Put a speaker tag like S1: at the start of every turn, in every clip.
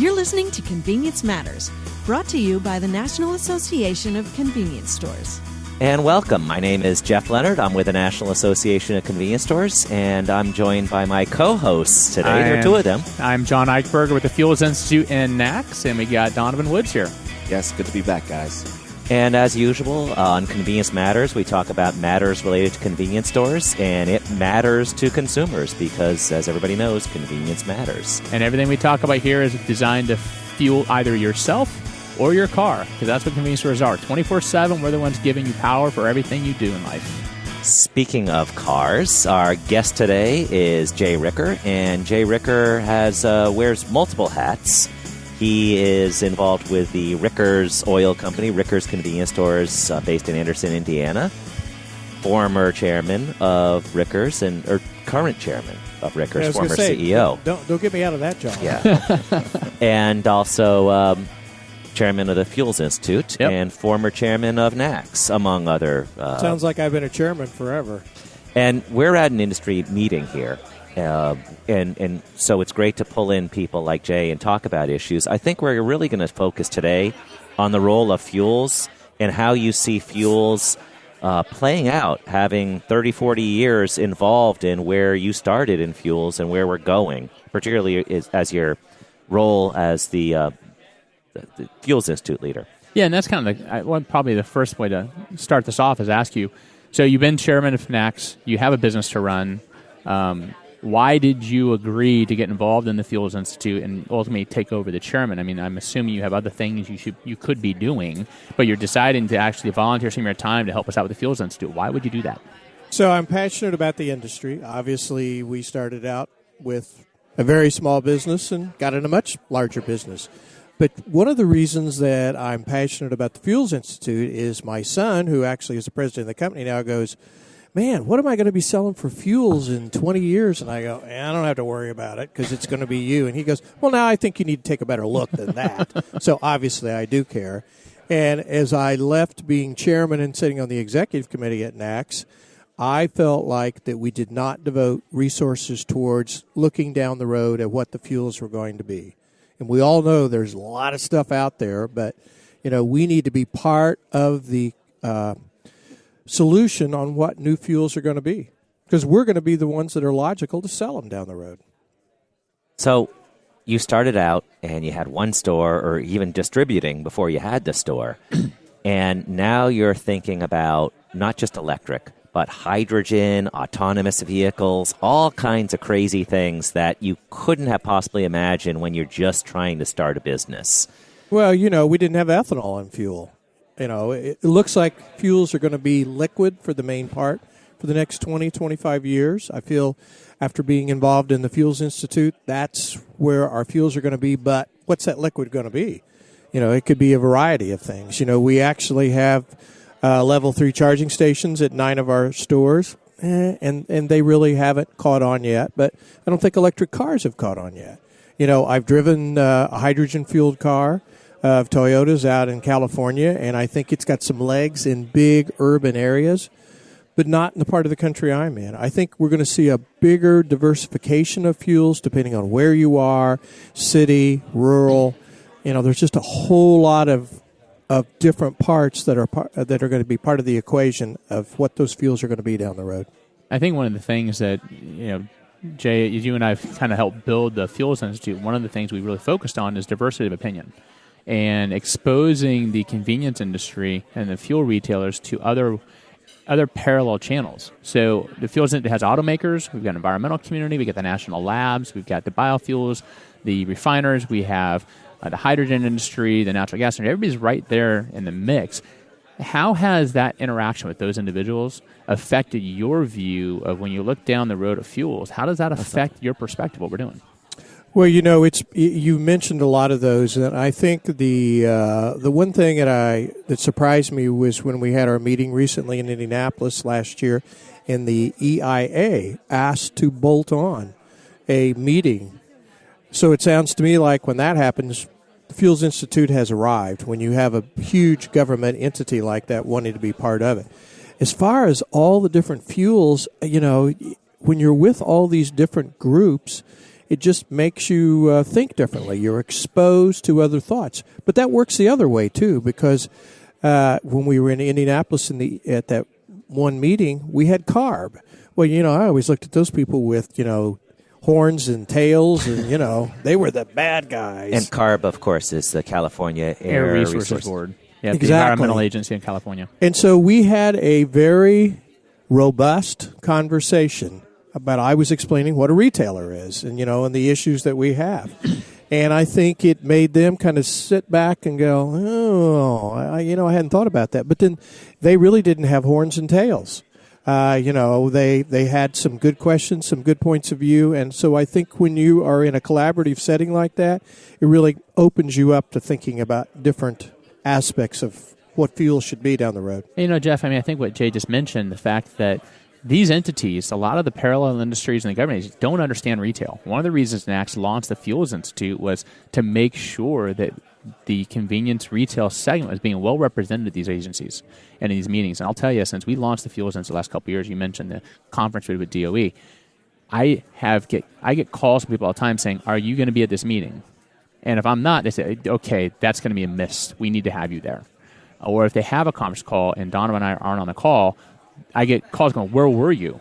S1: You're listening to Convenience Matters, brought to you by the National Association of Convenience Stores.
S2: And welcome. My name is Jeff Leonard. I'm with the National Association of Convenience Stores, and I'm joined by my co-hosts today. There are two of them.
S3: I'm John Eichberger with the Fuels Institute in NACS, and we got Donovan Woods here.
S4: Yes, good to be back, guys.
S2: And as usual, on Convenience Matters, we talk about matters related to convenience stores, and it matters to consumers because, as everybody knows, convenience matters.
S3: And everything we talk about here is designed to fuel either yourself or your car, because that's what convenience stores are. 24/7, we're the ones giving you power for everything you do in life.
S2: Speaking of cars, our guest today is Jay Ricker, and Jay Ricker wears multiple hats. He is involved with the Rickers Oil Company, Rickers Convenience Stores, based in Anderson, Indiana. Former chairman of Rickers, or current chairman of Rickers, former CEO.
S5: Don't get me out of that job.
S2: Yeah. And also chairman of the Fuels Institute,
S3: yep,
S2: and former chairman of NACS, among other.
S5: Sounds like I've been a chairman forever.
S2: And we're at an industry meeting here. And so it's great to pull in people like Jay and talk about issues. I think we're really going to focus today on the role of fuels and how you see fuels playing out, having 30, 40 years involved in where you started in fuels and where we're going, particularly as your role as the Fuels Institute leader.
S3: Yeah, and that's kind of probably the first way to start this off is ask you, so you've been chairman of NACS, you have a business to run. Why did you agree to get involved in the Fuels Institute and ultimately take over the chairman? I mean, I'm assuming you have other things you could be doing, but you're deciding to actually volunteer some of your time to help us out with the Fuels Institute. Why would you do that?
S5: So I'm passionate about the industry. Obviously, we started out with a very small business and got in a much larger business. But one of the reasons that I'm passionate about the Fuels Institute is my son, who actually is the president of the company now, goes, man, what am I going to be selling for fuels in 20 years? And I go, I don't have to worry about it because it's going to be you. And he goes, well, now I think you need to take a better look than that. So obviously I do care. And as I left being chairman and sitting on the executive committee at NACS, I felt like that we did not devote resources towards looking down the road at what the fuels were going to be. And we all know there's a lot of stuff out there, but we need to be part of the solution on what new fuels are going to be, because we're going to be the ones that are logical to sell them down the road.
S2: So you started out and you had one store or even distributing before you had the store. And now you're thinking about not just electric, but hydrogen, autonomous vehicles, all kinds of crazy things that you couldn't have possibly imagined when you're just trying to start a business. Well,
S5: we didn't have ethanol in fuel. It looks like fuels are going to be liquid for the main part for the next 20, 25 years. I feel after being involved in the Fuels Institute, that's where our fuels are going to be. But what's that liquid going to be? It could be a variety of things. We actually have level 3 charging stations at 9 of our stores, and they really haven't caught on yet. But I don't think electric cars have caught on yet. I've driven a hydrogen-fueled car of Toyotas out in California, and I think it's got some legs in big urban areas, but not in the part of the country I'm in. I think we're going to see a bigger diversification of fuels depending on where you are, city, rural. There's just a whole lot of different parts that are going to be part of the equation of what those fuels are going to be down the road.
S3: I think one of the things that, Jay, you and I have kind of helped build the Fuels Institute, one of the things we really focused on is diversity of opinion and exposing the convenience industry and the fuel retailers to other parallel channels. So the Fuels Institute has automakers, we've got an environmental community, we've got the national labs, we've got the biofuels, the refiners, we have the hydrogen industry, the natural gas industry. Everybody's right there in the mix. How has that interaction with those individuals affected your view of when you look down the road of fuels? How does that affect your perspective, what we're doing?
S5: Well, you mentioned a lot of those, and I think the one thing that surprised me was when we had our meeting recently in Indianapolis last year, and the EIA asked to bolt on a meeting. So it sounds to me like when that happens, the Fuels Institute has arrived. When you have a huge government entity like that wanting to be part of it, as far as all the different fuels, when you're with all these different groups. it just makes you think differently. You're exposed to other thoughts. But that works the other way, too, because when we were in Indianapolis at that one meeting, we had CARB. Well, I always looked at those people with, horns and tails, and, they were the bad guys.
S2: And CARB, of course, is the California Air
S3: Resources Board. Yeah,
S5: exactly.
S3: The environmental agency in California.
S5: And so we had a very robust conversation about, I was explaining what a retailer is and, and the issues that we have. And I think it made them kind of sit back and go, oh, I hadn't thought about that. But then they really didn't have horns and tails. They had some good questions, some good points of view. And so I think when you are in a collaborative setting like that, it really opens you up to thinking about different aspects of what fuel should be down the road.
S3: Jeff, I think what Jay just mentioned, the fact that these entities, a lot of the parallel industries and the government don't understand retail. One of the reasons NACS launched the Fuels Institute was to make sure that the convenience retail segment was being well represented at these agencies and in these meetings. And I'll tell you, since we launched the Fuels Institute the last couple of years, you mentioned the conference we did with DOE, I get calls from people all the time saying, are you going to be at this meeting? And if I'm not, they say, okay, that's going to be a miss. We need to have you there. Or if they have a conference call and Donovan and I aren't on the call, I get calls going, where were you?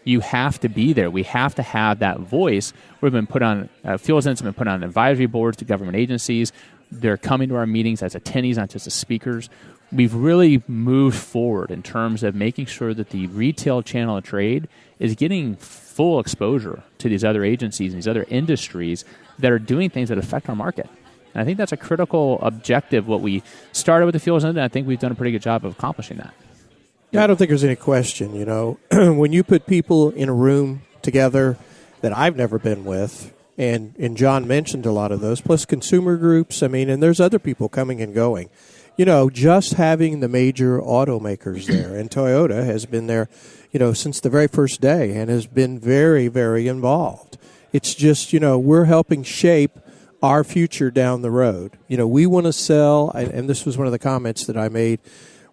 S3: You have to be there. We have to have that voice. We've been put on, Fuels Institute has been put on advisory boards to government agencies. They're coming to our meetings as attendees, not just as speakers. We've really moved forward in terms of making sure that the retail channel of trade is getting full exposure to these other agencies and these other industries that are doing things that affect our market. And I think that's a critical objective, what we started with the Fuels Institute, and I think we've done a pretty good job of accomplishing that.
S5: Yeah, I don't think there's any question, when you put people in a room together that I've never been with, and John mentioned a lot of those, plus consumer groups, and there's other people coming and going. Just having the major automakers there, and Toyota has been there, since the very first day and has been very, very involved. It's just, we're helping shape our future down the road. We want to sell, and this was one of the comments that I made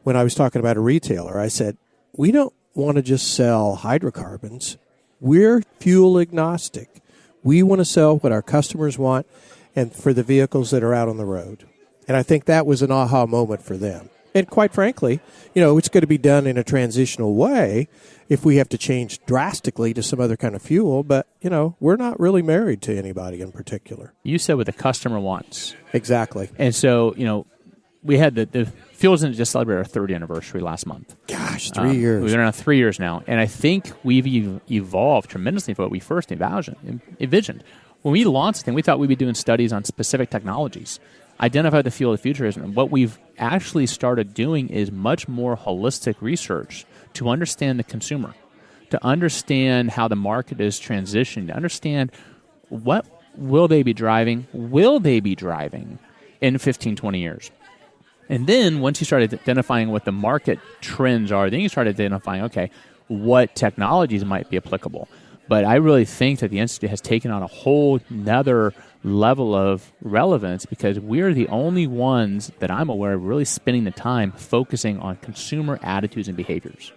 S5: when I was talking about a retailer. I said, we don't want to just sell hydrocarbons. We're fuel agnostic. We want to sell what our customers want and for the vehicles that are out on the road. And I think that was an aha moment for them. And quite frankly, it's going to be done in a transitional way if we have to change drastically to some other kind of fuel. But, we're not really married to anybody in particular.
S3: You said what the customer wants.
S5: Exactly.
S3: And so, we had the Fuels Institute just celebrated our 3rd anniversary last month.
S5: Gosh, 3 years.
S3: We've been around 3 years now. And I think we've evolved tremendously from what we first envisioned. When we launched the thing, we thought we'd be doing studies on specific technologies, identify the fuel of the future is. And what we've actually started doing is much more holistic research to understand the consumer, to understand how the market is transitioning, to understand what will they be driving in 15, 20 years. And then once you start identifying what the market trends are, then you start identifying, okay, what technologies might be applicable. But I really think that the Institute has taken on a whole nother level of relevance because we're the only ones that I'm aware of really spending the time focusing on consumer attitudes and behaviors.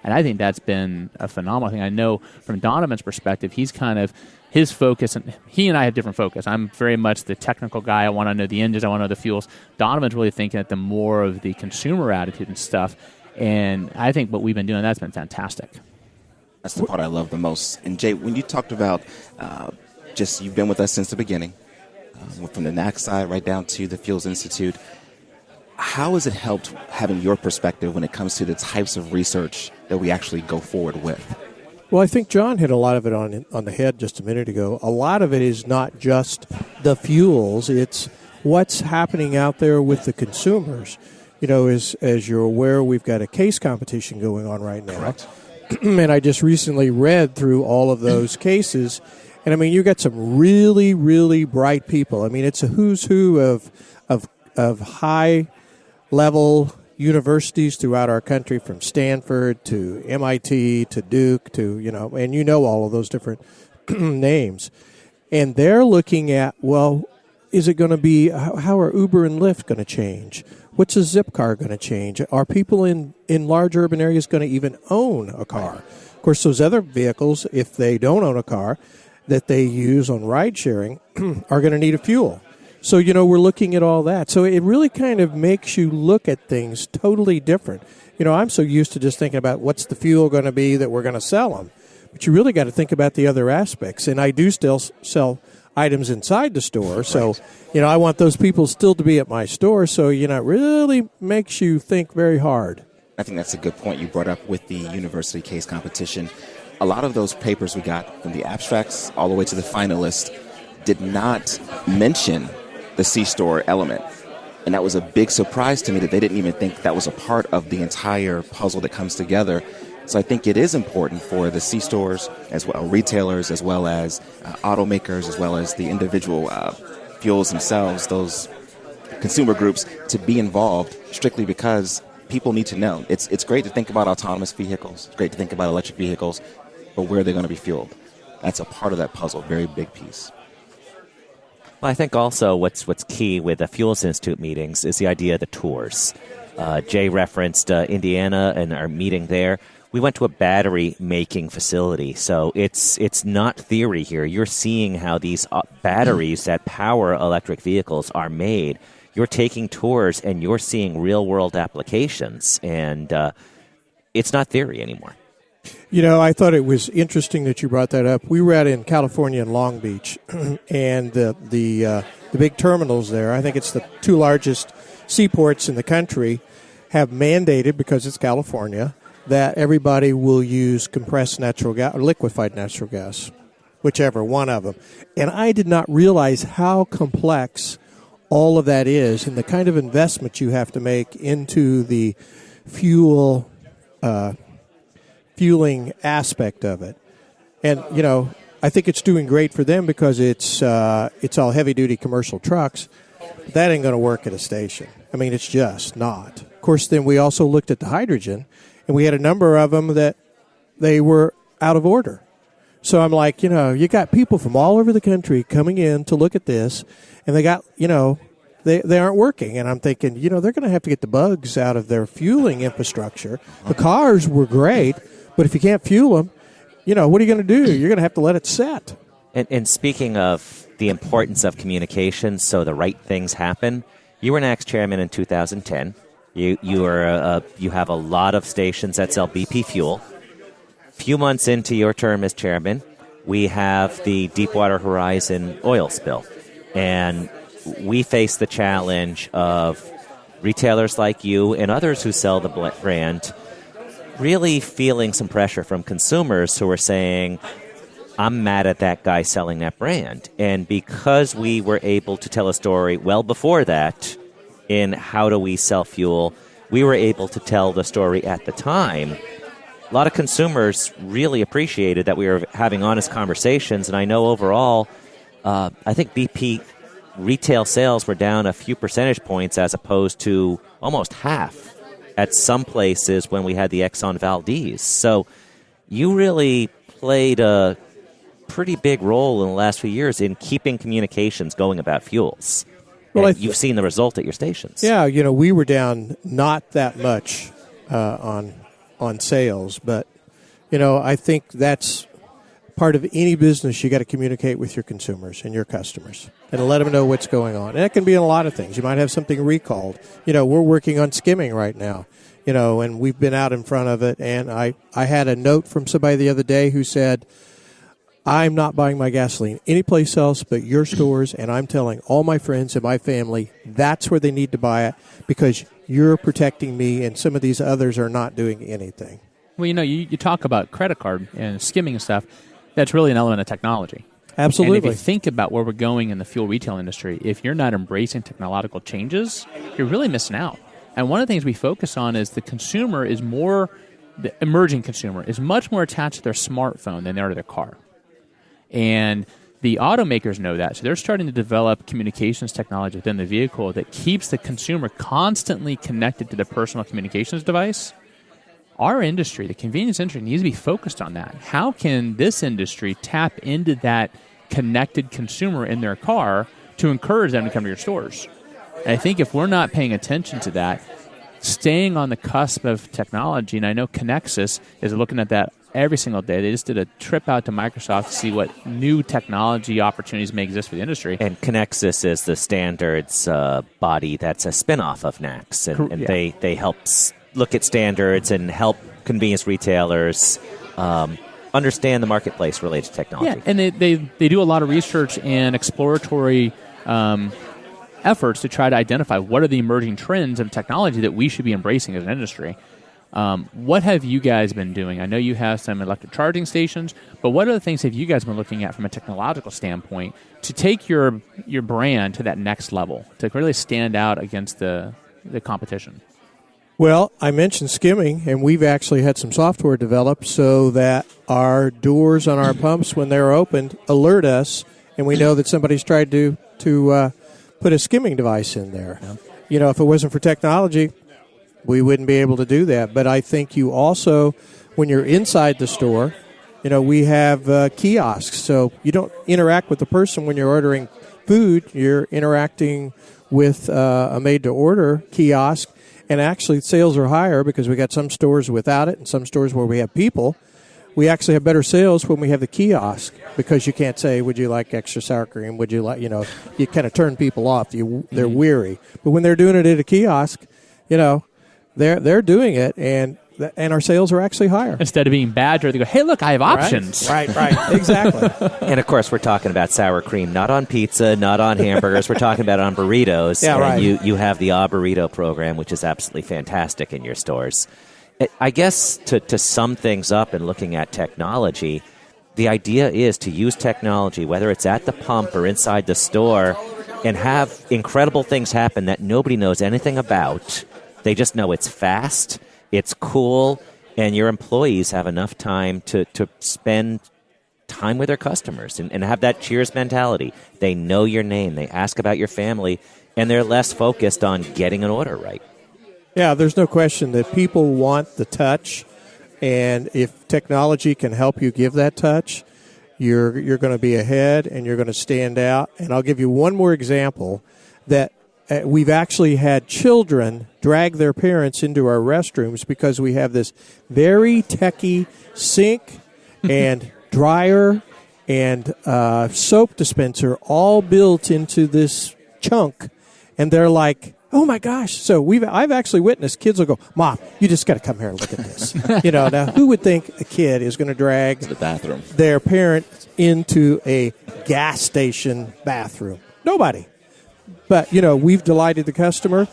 S3: And I think that's been a phenomenal thing. I know from Donovan's perspective, he's kind of his focus, and he and I have different focus. I'm very much the technical guy. I want to know the engines. I want to know the fuels. Donovan's really thinking at the more of the consumer attitude and stuff. And I think what we've been doing, that's been fantastic.
S4: That's the part I love the most. And Jay, when you talked about you've been with us since the beginning, from the NAC side right down to the Fuels Institute, how has it helped having your perspective when it comes to the types of research that we actually go forward with?
S5: Well, I think John hit a lot of it on the head just a minute ago. A lot of it is not just the fuels. It's what's happening out there with the consumers. As you're aware, we've got a case competition going on right now.
S4: Correct.
S5: And I just recently read through all of those cases. And, you got some really, really bright people. It's a who's who of high-level universities throughout our country, from Stanford to MIT to Duke to, and all of those different names. And they're looking at, well, is it going to be, how are Uber and Lyft going to change? What's a Zipcar going to change? Are people in large urban areas going to even own a car? Of course, those other vehicles, if they don't own a car, that they use on ride sharing are going to need a fuel. So, we're looking at all that. So it really kind of makes you look at things totally different. I'm so used to just thinking about what's the fuel going to be that we're going to sell them. But you really got to think about the other aspects. And I do still sell items inside the store. So, I want those people still to be at my store. So, it really makes you think very hard.
S4: I think that's a good point you brought up with the university case competition. A lot of those papers we got from the abstracts all the way to the finalist did not mention the C-store element. And that was a big surprise to me that they didn't even think that was a part of the entire puzzle that comes together. So I think it is important for the C-stores, as well retailers, as well as automakers, as well as the individual fuels themselves, those consumer groups, to be involved strictly because people need to know. It's great to think about autonomous vehicles. It's great to think about electric vehicles, but where are they going to be fueled? That's a part of that puzzle, very big piece.
S2: Well, I think also what's key with the Fuels Institute meetings is the idea of the tours. Jay referenced Indiana and our meeting there. We went to a battery-making facility, so it's not theory here. You're seeing how these batteries that power electric vehicles are made. You're taking tours, and you're seeing real-world applications, and it's not theory anymore.
S5: I thought it was interesting that you brought that up. We were out in California in Long Beach, and the big terminals there, I think it's the two largest seaports in the country, have mandated, because it's California, that everybody will use compressed natural gas or liquefied natural gas, whichever one of them. And I did not realize how complex all of that is and the kind of investment you have to make into the fueling aspect of it. And, I think it's doing great for them because it's all heavy-duty commercial trucks. But that ain't going to work at a station. I mean, it's just not. Of course, then we also looked at the hydrogen, and we had a number of them that they were out of order. So I'm like, you got people from all over the country coming in to look at this, and they got, they aren't working. And I'm thinking, they're going to have to get the bugs out of their fueling infrastructure. The cars were great, but if you can't fuel them, what are you going to do? You're going to have to let it set.
S2: And speaking of the importance of communication so the right things happen, you were NACS chairman in 2010. You have a lot of stations that sell BP fuel. Few months into your term as chairman, we have the Deepwater Horizon oil spill. And we face the challenge of retailers like you and others who sell the brand really feeling some pressure from consumers who are saying, I'm mad at that guy selling that brand. And because we were able to tell a story well before that in how do we sell fuel, we were able to tell the story at the time. A lot of consumers really appreciated that we were having honest conversations. And I know overall, I think BP retail sales were down a few percentage points as opposed to almost half at some places when we had the Exxon Valdez. So you really played a pretty big role in the last few years in keeping communications going about fuels. Well, you've seen the result at your stations.
S5: Yeah, we were down not that much on sales, but, I think that's part of any business. You got to communicate with your consumers and your customers and let them know what's going on. And that can be in a lot of things. You might have something recalled. We're working on skimming right now, and we've been out in front of it. And I had a note from somebody the other day who said, I'm not buying my gasoline anyplace else but your stores, and I'm telling all my friends and my family that's where they need to buy it because you're protecting me and some of these others are not doing anything.
S3: Well, you talk about credit card and skimming and stuff. That's really an element of technology.
S5: Absolutely.
S3: And if you think about where we're going in the fuel retail industry, if you're not embracing technological changes, you're really missing out. And one of the things we focus on is the emerging consumer is much more attached to their smartphone than they are to their car. And the automakers know that, so they're starting to develop communications technology within the vehicle that keeps the consumer constantly connected to the personal communications device. Our industry, the convenience industry, needs to be focused on that. How can this industry tap into that connected consumer in their car to encourage them to come to your stores? And I think if we're not paying attention to that, staying on the cusp of technology, and I know Connexus is looking at that every single day. They just did a trip out to Microsoft to see what new technology opportunities may exist for the industry.
S2: And Connexus is the standards body that's a spinoff of NACS, and they help look at standards and help convenience retailers understand the marketplace related to technology.
S3: Yeah, and they do a lot of research and exploratory efforts to try to identify what are the emerging trends in technology that we should be embracing as an industry. What have you guys been doing? I know you have some electric charging stations, but what other things have you guys been looking at from a technological standpoint to take your brand to that next level, to really stand out against the competition?
S5: Well, I mentioned skimming, and we've actually had some software developed so that our doors on our pumps, when they're opened, alert us, and we know that somebody's tried to put a skimming device in there. Yeah. If it wasn't for technology, we wouldn't be able to do that. But I think you also, when you're inside the store, we have kiosks, so you don't interact with the person when you're ordering food. You're interacting with a made-to-order kiosk. And actually, sales are higher because we got some stores without it and some stores where we have people. We actually have better sales when we have the kiosk because you can't say, would you like extra sour cream? Would you like, you kind of turn people off. They're weary. But when they're doing it at a kiosk, they're doing it, and our sales are actually higher.
S3: Instead of being badgered, they go, hey, look, I have options.
S5: Right, exactly.
S2: And, of course, we're talking about sour cream, not on pizza, not on hamburgers. We're talking about on burritos.
S5: Yeah,
S2: and
S5: right.
S2: You have the burrito program, which is absolutely fantastic in your stores. I guess to sum things up and looking at technology, the idea is to use technology, whether it's at the pump or inside the store, and have incredible things happen that nobody knows anything about. They just know it's fast, it's cool, and your employees have enough time to spend time with their customers and have that cheers mentality. They know your name, they ask about your family, and they're less focused on getting an order right.
S5: Yeah, there's no question that people want the touch, and if technology can help you give that touch, you're going to be ahead and you're going to stand out. And I'll give you one more example that we've actually had children drag their parents into our restrooms because we have this very techy sink and dryer and soap dispenser all built into this chunk, and they're like, oh my gosh! So I've actually witnessed kids will go, Mom, you just got to come here and look at this. Now who would think a kid is going to drag
S4: the bathroom
S5: their parent into a gas station bathroom? Nobody. But we've delighted the customer,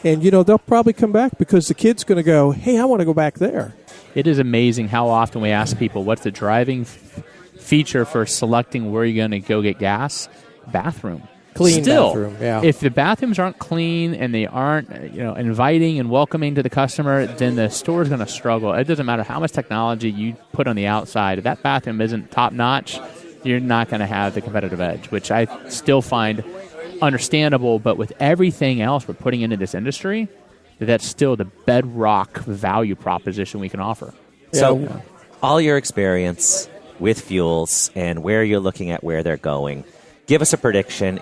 S5: and they'll probably come back because the kid's going to go, hey, I want to go back there.
S3: It is amazing how often we ask people, what's the driving feature for selecting where you're going to go get gas? Bathroom.
S5: Clean
S3: Still,
S5: bathroom, yeah.
S3: If the bathrooms aren't clean and they aren't inviting and welcoming to the customer, then the store is going to struggle. It doesn't matter how much technology you put on the outside. If that bathroom isn't top-notch, you're not going to have the competitive edge, which I still find understandable. But with everything else we're putting into this industry, that's still the bedrock value proposition we can offer.
S2: So all your experience with fuels and where you're looking at where they're going, give us a prediction.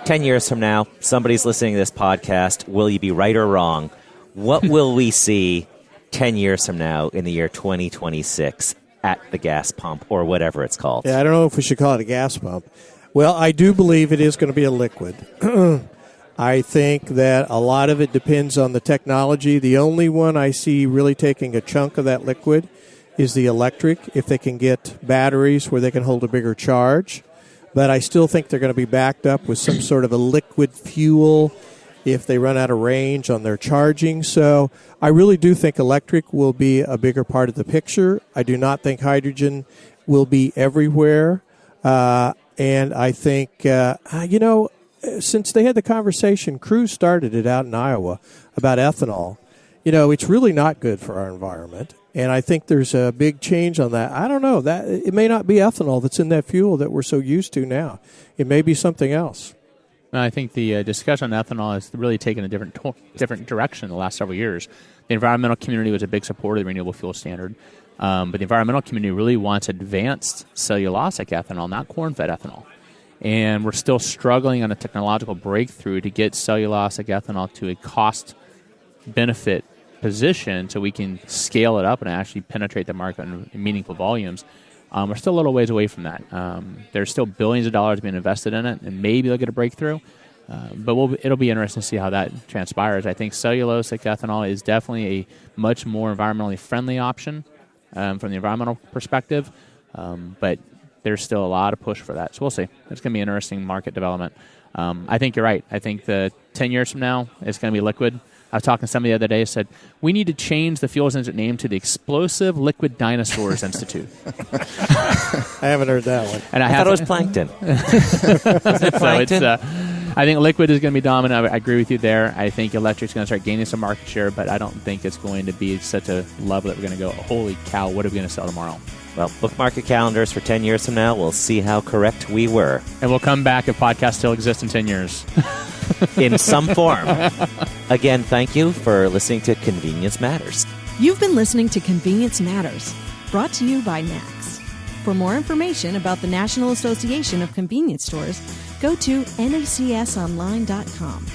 S2: 10 years from now, somebody's listening to this podcast. Will you be right or wrong? What will we see 10 years from now in the year 2026 at the gas pump or whatever it's called?
S5: Yeah, I don't know if we should call it a gas pump. Well, I do believe it is going to be a liquid. I think that a lot of it depends on the technology. The only one I see really taking a chunk of that liquid is the electric, if they can get batteries where they can hold a bigger charge. But I still think they're going to be backed up with some sort of a liquid fuel if they run out of range on their charging. So I really do think electric will be a bigger part of the picture. I do not think hydrogen will be everywhere. And I think, since they had the conversation, Cruz started it out in Iowa about ethanol. It's really not good for our environment. And I think there's a big change on that. I don't know. That it may not be ethanol that's in that fuel that we're so used to now. It may be something else.
S3: I think the discussion on ethanol has really taken a different direction in the last several years. The environmental community was a big supporter of the renewable fuel standard. But the environmental community really wants advanced cellulosic ethanol, not corn-fed ethanol. And we're still struggling on a technological breakthrough to get cellulosic ethanol to a cost-benefit positioned so we can scale it up and actually penetrate the market in meaningful volumes, we're still a little ways away from that. There's still billions of dollars being invested in it, and maybe they'll get a breakthrough. But it'll be interesting to see how that transpires. I think cellulosic ethanol is definitely a much more environmentally friendly option from the environmental perspective, but there's still a lot of push for that. So we'll see. It's going to be an interesting market development. I think you're right. I think 10 years from now, it's going to be liquid. I was talking to somebody the other day who said, we need to change the Fuels Institute name to the Explosive Liquid Dinosaurs Institute.
S5: I haven't heard that one.
S2: And I thought it was plankton. Is it plankton?
S3: So I think liquid is going to be dominant. I agree with you there. I think electric's going to start gaining some market share, but I don't think it's going to be such a level that we're going to go, holy cow, what are we going to sell tomorrow?
S2: Well, bookmark your calendars for 10 years from now. We'll see how correct we were.
S3: And we'll come back if podcasts still exist in 10 years.
S2: In some form. Again, thank you for listening to Convenience Matters.
S1: You've been listening to Convenience Matters, brought to you by NACS. For more information about the National Association of Convenience Stores, go to nacsonline.com.